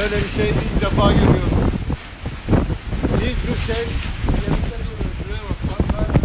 Böyle bir şey ilk defa görüyorum. İlk bir şey. Şuraya bak, sandalye.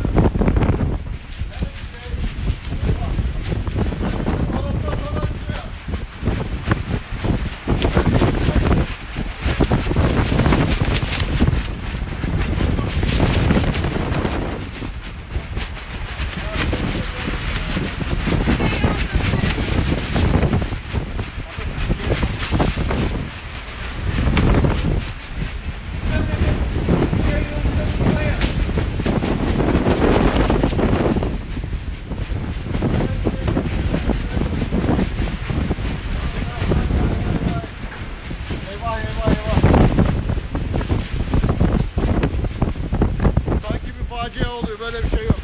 Böyle bir şey yok.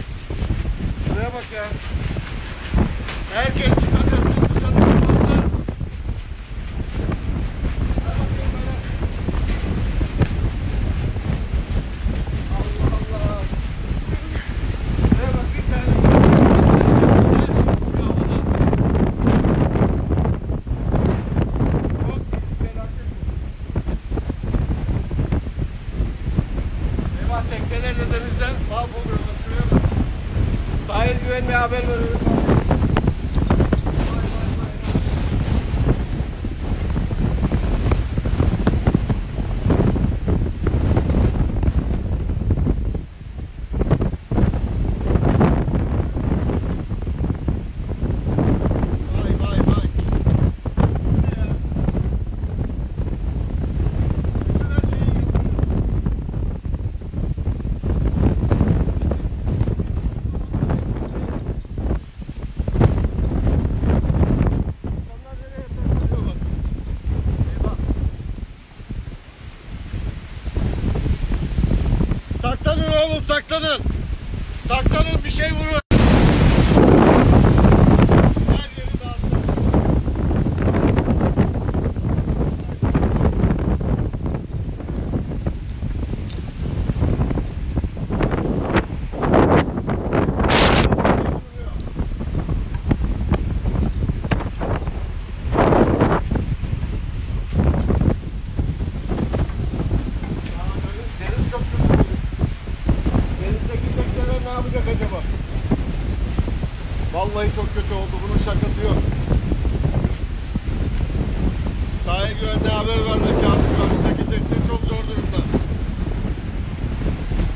Şuraya bak ya. Herkes dikkat etsin, dışarı çıkmasın. Allah Allah. Şuraya bak, bir tane. Her şey uçuyor havada. Çok felaket. Eyvah, tekneler de denizden mahvoluyorlar. Sahil güvenliğe haber veriyoruz. Saklanın oğlum, saklanın. Saklanın, bir şey vurun. Her yeri dağıttım. Deniz çok kötü. Denizdeki tekneler ne yapacak acaba? Vallahi çok kötü oldu. Bunun şakası yok. Sahil güvenliğe haber verdi. Karşıdaki tekne çok zor durumda.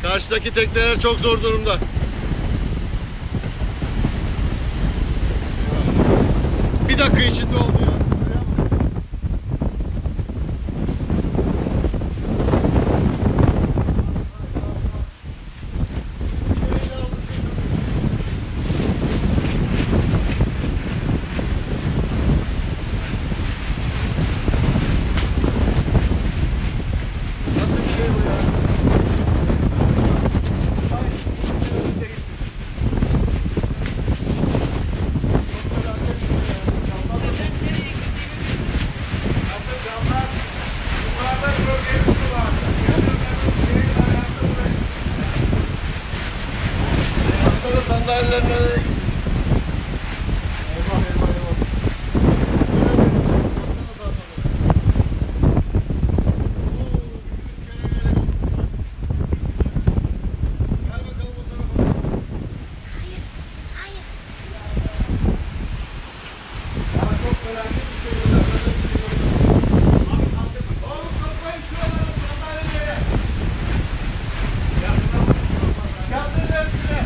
Karşıdaki tekneler çok zor durumda. Bir dakika içinde oldu ya. Sandalyelerine eyvah eyvah eyvah. Gel bakalım o tarafa. Hayır, hayır. Ya çok felaket bir şey burada. Böyle bir şey yok. Oğlum toplayın şuraları, sandalyelere. Yatırın hepsine.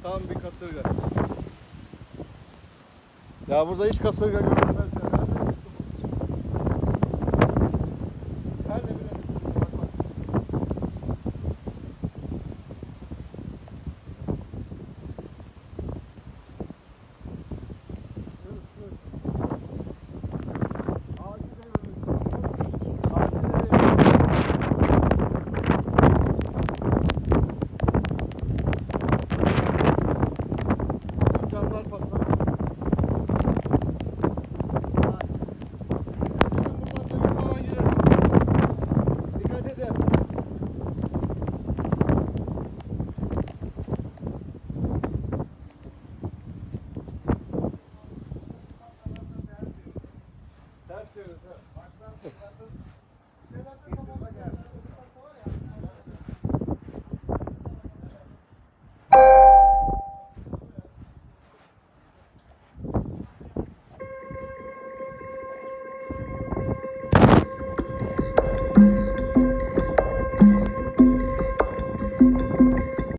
Tam bir kasırga. Ya burada hiç kasırga görmedim.